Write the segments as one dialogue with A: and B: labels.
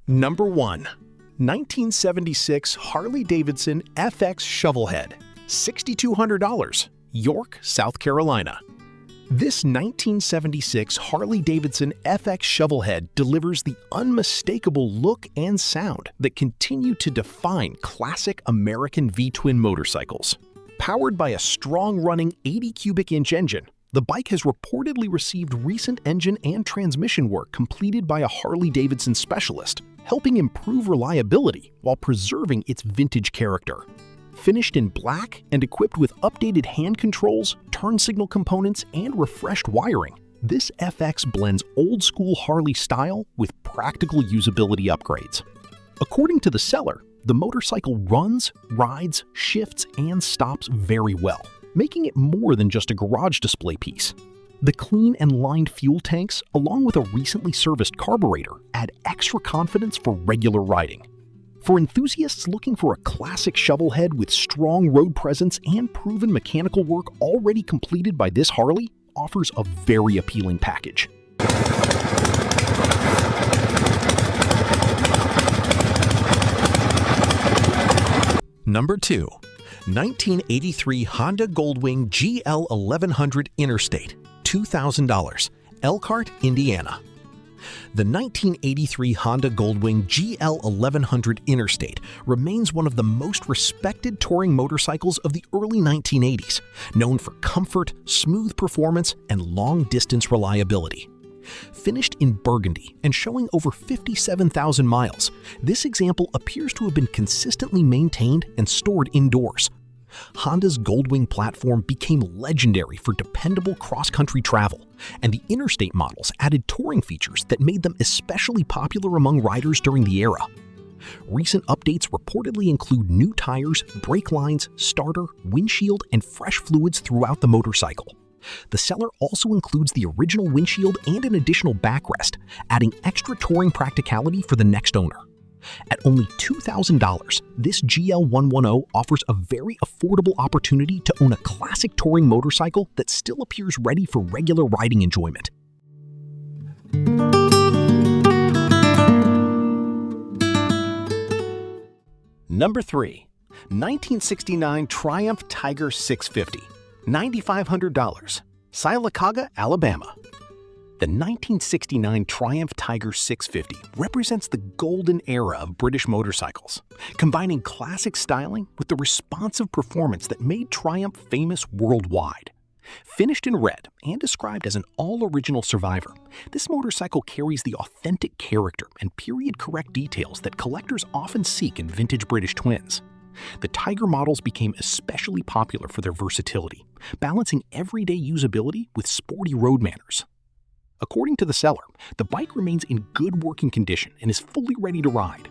A: Number 1. 1976 Harley-Davidson FX Shovelhead, $6,200, York, South Carolina. This 1976 Harley-Davidson FX Shovelhead delivers the unmistakable look and sound that continue to define classic American V-twin motorcycles. Powered by a strong-running 80 cubic inch engine, the bike has reportedly received recent engine and transmission work completed by a Harley-Davidson specialist, helping improve reliability while preserving its vintage character. Finished in black and equipped with updated hand controls, turn signal components, and refreshed wiring, this FX blends old-school Harley style with practical usability upgrades. According to the seller, the motorcycle runs, rides, shifts, and stops very well, making it more than just a garage display piece. The clean and lined fuel tanks, along with a recently serviced carburetor, add extra confidence for regular riding. For enthusiasts looking for a classic shovelhead with strong road presence and proven mechanical work already completed by this Harley, offers a very appealing package. Number 2. 1983 Honda Goldwing GL1100 Interstate, $2,000, Elkhart, Indiana. The 1983 Honda Goldwing GL1100 Interstate remains one of the most respected touring motorcycles of the early 1980s, known for comfort, smooth performance, and long-distance reliability. Finished in burgundy and showing over 57,000 miles, this example appears to have been consistently maintained and stored indoors. Honda's Goldwing platform became legendary for dependable cross-country travel, and the Interstate models added touring features that made them especially popular among riders during the era. Recent updates reportedly include new tires, brake lines, starter, windshield, and fresh fluids throughout the motorcycle. The seller also includes the original windshield and an additional backrest, adding extra touring practicality for the next owner. At only $2,000, this GL110 offers a very affordable opportunity to own a classic touring motorcycle that still appears ready for regular riding enjoyment. Number 3. 1969 Triumph Tiger 650, $9,500, Sylacauga, Alabama. The 1969 Triumph Tiger 650 represents the golden era of British motorcycles, combining classic styling with the responsive performance that made Triumph famous worldwide. Finished in red and described as an all-original survivor, this motorcycle carries the authentic character and period-correct details that collectors often seek in vintage British twins. The Tiger models became especially popular for their versatility, balancing everyday usability with sporty road manners. According to the seller, the bike remains in good working condition and is fully ready to ride.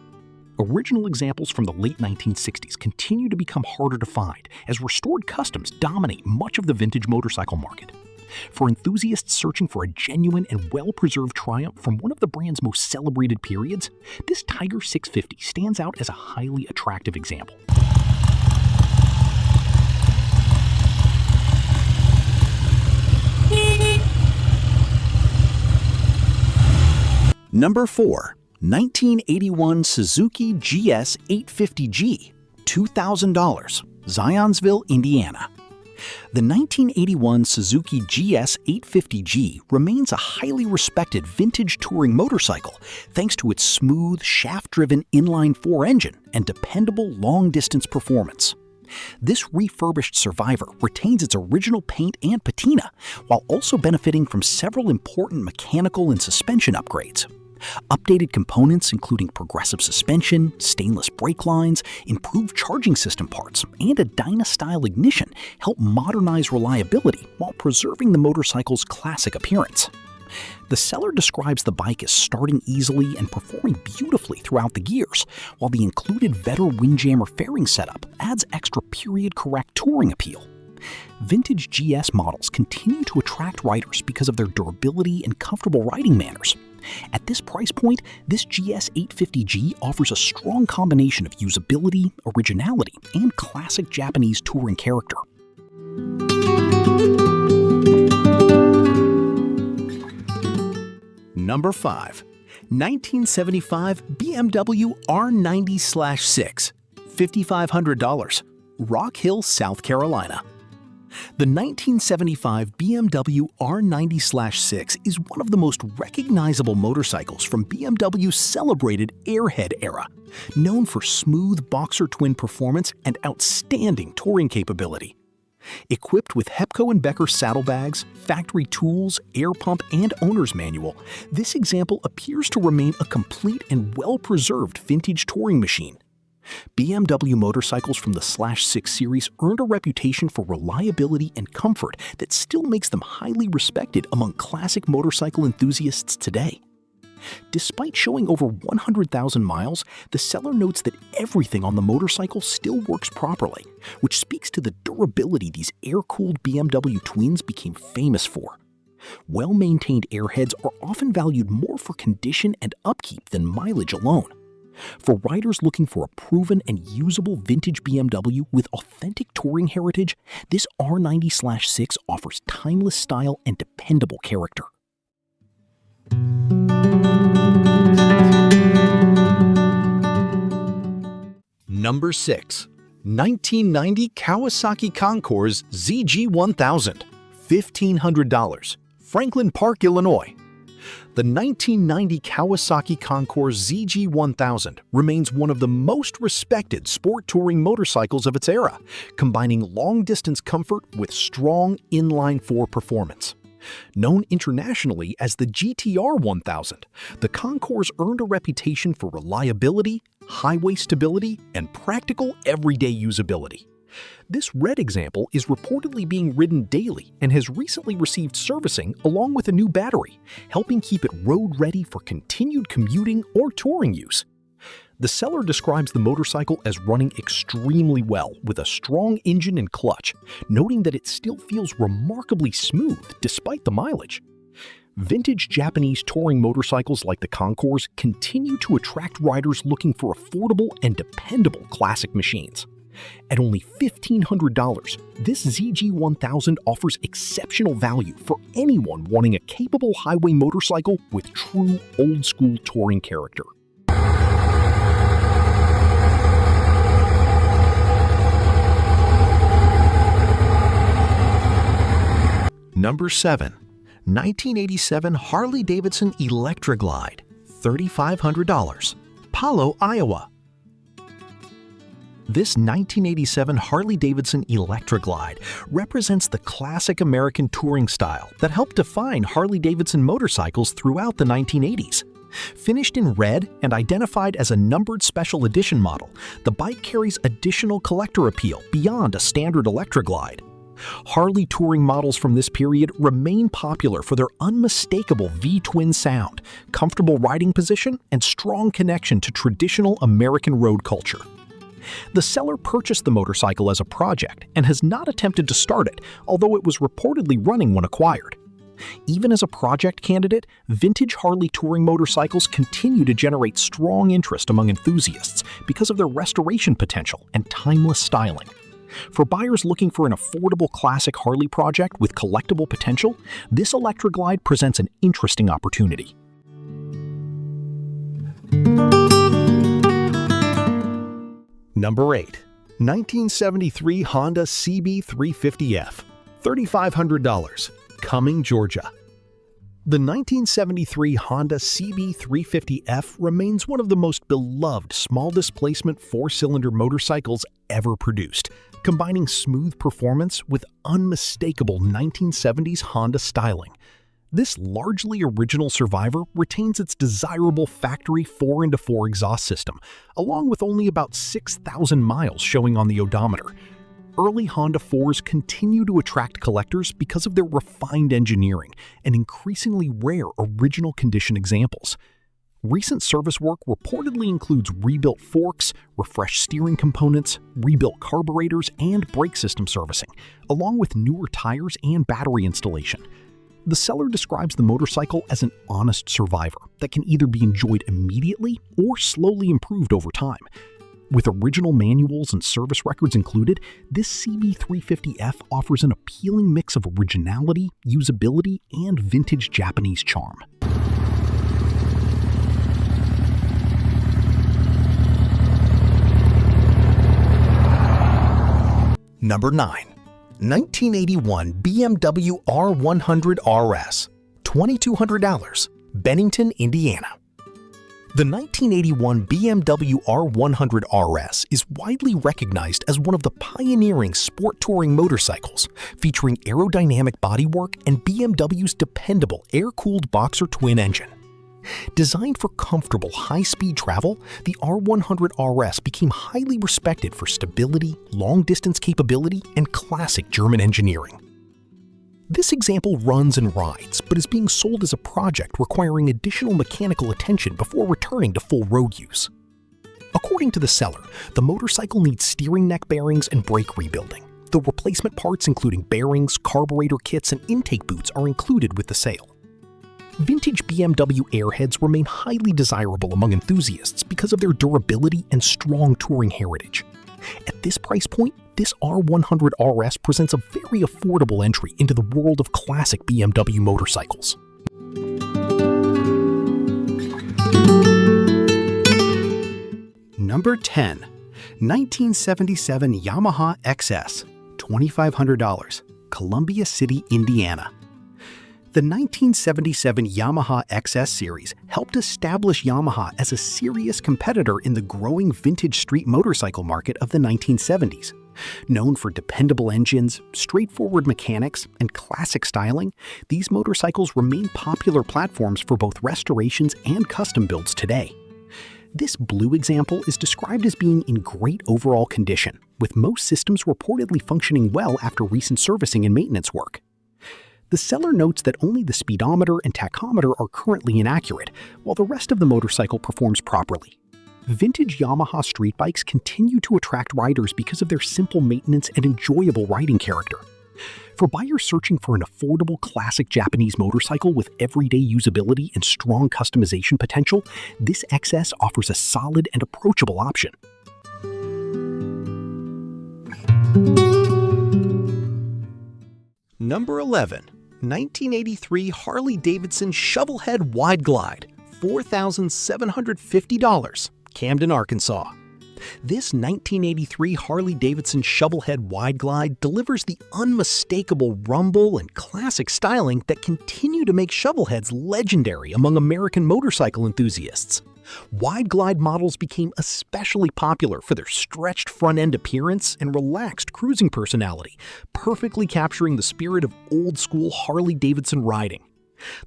A: Original examples from the late 1960s continue to become harder to find as restored customs dominate much of the vintage motorcycle market. For enthusiasts searching for a genuine and well-preserved Triumph from one of the brand's most celebrated periods, this Tiger 650 stands out as a highly attractive example. Number 4. 1981 Suzuki GS 850G, $2,000, Zionsville, Indiana. The 1981 Suzuki GS 850G remains a highly respected vintage touring motorcycle thanks to its smooth, shaft-driven inline-4 engine and dependable long-distance performance. This refurbished Survivor retains its original paint and patina, while also benefiting from several important mechanical and suspension upgrades. Updated components including progressive suspension, stainless brake lines, improved charging system parts, and a Dyna-style ignition help modernize reliability while preserving the motorcycle's classic appearance. The seller describes the bike as starting easily and performing beautifully throughout the gears, while the included Vetter Windjammer fairing setup adds extra period-correct touring appeal. Vintage GS models continue to attract riders because of their durability and comfortable riding manners. At this price point, this GS 850G offers a strong combination of usability, originality, and classic Japanese touring character. Number 5. 1975 BMW R90/6, $5,500, Rock Hill, South Carolina. The 1975 BMW R90/6 is one of the most recognizable motorcycles from BMW's celebrated Airhead era, known for smooth boxer twin performance and outstanding touring capability. Equipped with Hepco and Becker saddlebags, factory tools, air pump, and owner's manual, this example appears to remain a complete and well-preserved vintage touring machine. BMW motorcycles from the /6 series earned a reputation for reliability and comfort that still makes them highly respected among classic motorcycle enthusiasts today. Despite showing over 100,000 miles, the seller notes that everything on the motorcycle still works properly, which speaks to the durability these air-cooled BMW twins became famous for. Well-maintained airheads are often valued more for condition and upkeep than mileage alone. For riders looking for a proven and usable vintage BMW with authentic touring heritage, this R90/6 offers timeless style and dependable character. Number 6. 1990 Kawasaki Concours ZG1000, $1,500, Franklin Park, Illinois. The 1990 Kawasaki Concours ZG1000 remains one of the most respected sport touring motorcycles of its era, combining long-distance comfort with strong inline-4 performance. Known internationally as the GTR 1000, the Concours earned a reputation for reliability, highway stability, and practical everyday usability. This red example is reportedly being ridden daily and has recently received servicing along with a new battery, helping keep it road-ready for continued commuting or touring use. The seller describes the motorcycle as running extremely well with a strong engine and clutch, noting that it still feels remarkably smooth despite the mileage. Vintage Japanese touring motorcycles like the Concours continue to attract riders looking for affordable and dependable classic machines. At only $1,500, this ZG1000 offers exceptional value for anyone wanting a capable highway motorcycle with true old-school touring character. Number 7. 1987 Harley-Davidson Electra-Glide, $3,500, Palo, Iowa. This 1987 Harley-Davidson Electra-Glide represents the classic American touring style that helped define Harley-Davidson motorcycles throughout the 1980s. Finished in red and identified as a numbered special edition model, the bike carries additional collector appeal beyond a standard Electra-Glide. Harley touring models from this period remain popular for their unmistakable V-twin sound, comfortable riding position, and strong connection to traditional American road culture. The seller purchased the motorcycle as a project and has not attempted to start it, although it was reportedly running when acquired. Even as a project candidate, vintage Harley touring motorcycles continue to generate strong interest among enthusiasts because of their restoration potential and timeless styling. For buyers looking for an affordable classic Harley project with collectible potential, this Electra-Glide presents an interesting opportunity. Number 8. 1973 Honda CB350F, $3,500, Cumming, Georgia. The 1973 Honda CB350F remains one of the most beloved small-displacement four-cylinder motorcycles ever produced, combining smooth performance with unmistakable 1970s Honda styling. This largely original survivor retains its desirable factory 4x4 exhaust system, along with only about 6,000 miles showing on the odometer. Early Honda 4s continue to attract collectors because of their refined engineering and increasingly rare original condition examples. Recent service work reportedly includes rebuilt forks, refreshed steering components, rebuilt carburetors, and brake system servicing, along with newer tires and battery installation. The seller describes the motorcycle as an honest survivor that can either be enjoyed immediately or slowly improved over time. With original manuals and service records included, this CB350F offers an appealing mix of originality, usability, and vintage Japanese charm. Number 7. 1987 Honda CB350F, $3,500, Cumming, Georgia. The 1987 Honda CB350F remains one of the most beloved small-displacement four-cylinder motorcycles ever produced, combining smooth performance with unmistakable 1970s Honda styling. This largely original survivor retains its desirable factory 4x4 exhaust system, along with newer tires and battery installation. The seller describes the motorcycle as an honest survivor that can either be enjoyed immediately or slowly improved over time. With original manuals and service records included, this CB350F offers an appealing mix of originality, usability, and vintage Japanese charm. Number 9. 1981 BMW R100 RS, $2,200, Bennington, Indiana. The 1981 BMW R100 RS is widely recognized as one of the pioneering sport touring motorcycles, featuring aerodynamic bodywork and BMW's dependable air-cooled boxer twin engine. Designed for comfortable high-speed travel, the R100 RS became highly respected for stability, long-distance capability, and classic German engineering. This example runs and rides, but is being sold as a project requiring additional mechanical attention before returning to full road use. According to the seller, the motorcycle needs steering neck bearings and brake rebuilding. The replacement parts including bearings, carburetor kits, and intake boots are included with the sale. Vintage BMW airheads remain highly desirable among enthusiasts because of their durability and strong touring heritage. At this price point, this R100 RS presents a very affordable entry into the world of classic BMW motorcycles. Number 10. 1977 Yamaha XS, $2,500, Columbia City, Indiana. The 1977 Yamaha XS series helped establish Yamaha as a serious competitor in the growing vintage street motorcycle market of the 1970s. Known for dependable engines, straightforward mechanics, and classic styling, these motorcycles remain popular platforms for both restorations and custom builds today. This blue example is described as being in great overall condition, with most systems reportedly functioning well after recent servicing and maintenance work. The seller notes that only the speedometer and tachometer are currently inaccurate, while the rest of the motorcycle performs properly. Vintage Yamaha street bikes continue to attract riders because of their simple maintenance and enjoyable riding character. For buyers searching for an affordable classic Japanese motorcycle with everyday usability and strong customization potential, this XS offers a solid and approachable option. Number 11. 1983 Harley-Davidson Shovelhead Wide Glide, $4,750, Camden, Arkansas. This 1983 Harley-Davidson Shovelhead Wide Glide delivers the unmistakable rumble and classic styling that continue to make shovelheads legendary among American motorcycle enthusiasts. Wide glide models became especially popular for their stretched front-end appearance and relaxed cruising personality, perfectly capturing the spirit of old-school Harley-Davidson riding.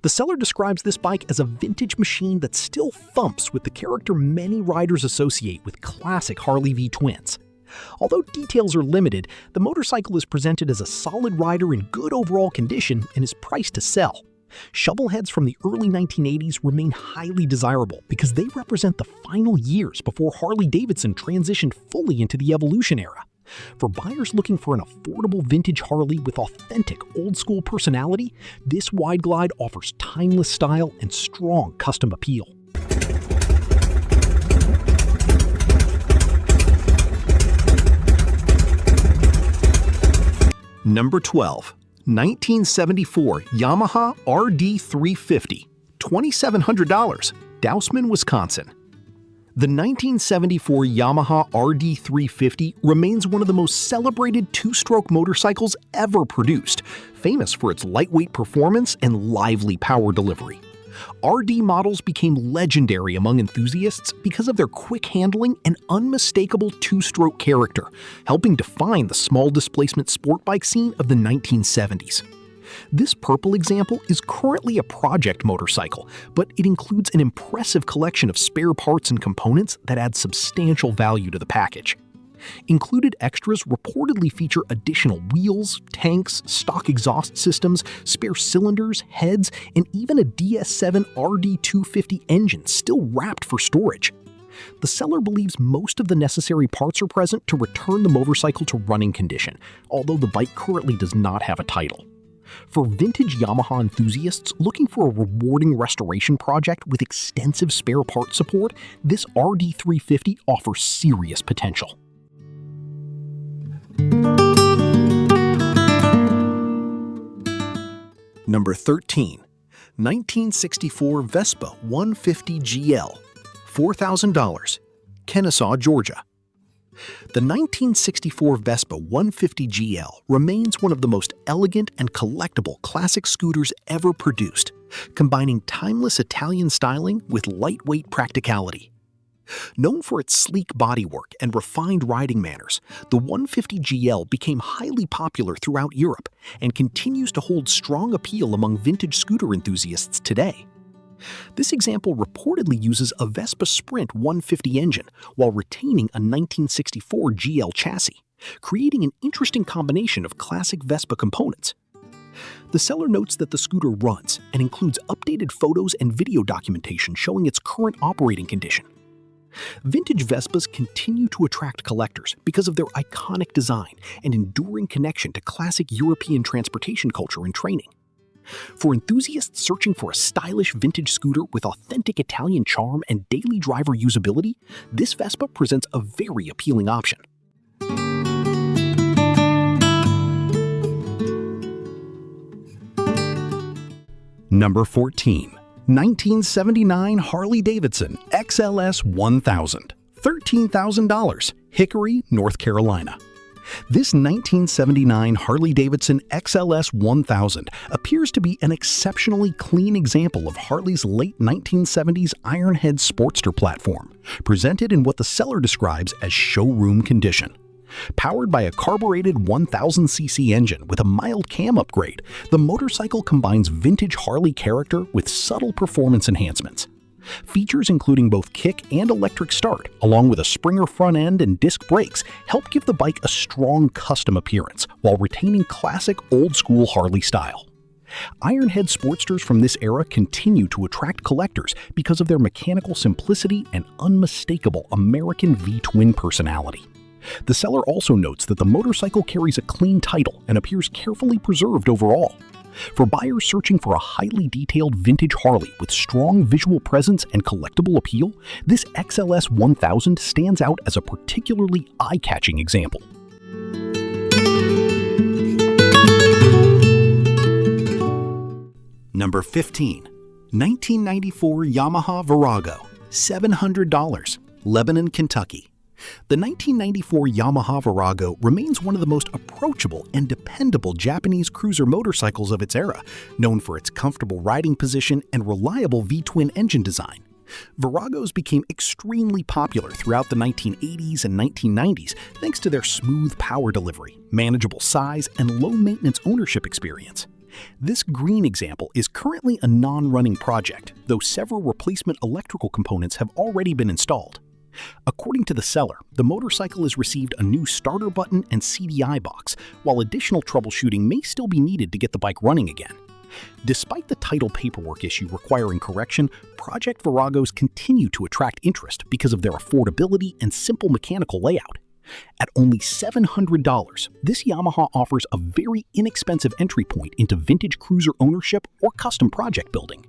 A: The seller describes this bike as a vintage machine that still thumps with the character many riders associate with classic Harley V twins. Although details are limited, the motorcycle is presented as a solid rider in good overall condition and is priced to sell. Shovelheads from the early 1980s remain highly desirable because they represent the final years before Harley-Davidson transitioned fully into the Evolution era. For buyers looking for an affordable vintage Harley with authentic old-school personality, this Wide Glide offers timeless style and strong custom appeal. Number 12. 1974 Yamaha RD350, $2,700, Dousman, Wisconsin. The 1974 Yamaha RD350 remains one of the most celebrated two-stroke motorcycles ever produced, famous for its lightweight performance and lively power delivery. RD models became legendary among enthusiasts because of their quick handling and unmistakable two-stroke character, helping define the small displacement sport bike scene of the 1970s. This purple example is currently a project motorcycle, but it includes an impressive collection of spare parts and components that add substantial value to the package. Included extras reportedly feature additional wheels, tanks, stock exhaust systems, spare cylinders, heads, and even a DS7 RD250 engine still wrapped for storage. The seller believes most of the necessary parts are present to return the motorcycle to running condition, although the bike currently does not have a title. For vintage Yamaha enthusiasts looking for a rewarding restoration project with extensive spare part support, this RD350 offers serious potential. Number 13. 1964 Vespa 150 GL, $4,000, Kennesaw, Georgia. The 1964 Vespa 150 GL remains one of the most elegant and collectible classic scooters ever produced, combining timeless Italian styling with lightweight practicality. Known for its sleek bodywork and refined riding manners, the 150 GL became highly popular throughout Europe and continues to hold strong appeal among vintage scooter enthusiasts today. This example reportedly uses a Vespa Sprint 150 engine while retaining a 1964 GL chassis, creating an interesting combination of classic Vespa components. The seller notes that the scooter runs and includes updated photos and video documentation showing its current operating condition. Vintage Vespas continue to attract collectors because of their iconic design and enduring connection to classic European transportation culture and training. For enthusiasts searching for a stylish vintage scooter with authentic Italian charm and daily driver usability, this Vespa presents a very appealing option. Number 14. 1979 Harley-Davidson XLS 1000, $13,000, Hickory, North Carolina. This 1979 Harley-Davidson XLS 1000 appears to be an exceptionally clean example of Harley's late 1970s Ironhead Sportster platform, presented in what the seller describes as showroom condition. Powered by a carbureted 1000cc engine with a mild cam upgrade, the motorcycle combines vintage Harley character with subtle performance enhancements. Features including both kick and electric start, along with a Springer front end and disc brakes, help give the bike a strong custom appearance while retaining classic old-school Harley style. Ironhead Sportsters from this era continue to attract collectors because of their mechanical simplicity and unmistakable American V-twin personality. The seller also notes that the motorcycle carries a clean title and appears carefully preserved overall. For buyers searching for a highly detailed vintage Harley with strong visual presence and collectible appeal, this XLS 1000 stands out as a particularly eye-catching example. Number 15. 1994 Yamaha Virago, $700, Lebanon, Kentucky. The 1994 Yamaha Virago remains one of the most approachable and dependable Japanese cruiser motorcycles of its era, known for its comfortable riding position and reliable V-twin engine design. Viragos became extremely popular throughout the 1980s and 1990s thanks to their smooth power delivery, manageable size, and low-maintenance ownership experience. This green example is currently a non-running project, though several replacement electrical components have already been installed. According to the seller, the motorcycle has received a new starter button and CDI box, while additional troubleshooting may still be needed to get the bike running again. Despite the title paperwork issue requiring correction, Project Viragos continue to attract interest because of their affordability and simple mechanical layout. At only $700, this Yamaha offers a very inexpensive entry point into vintage cruiser ownership or custom project building.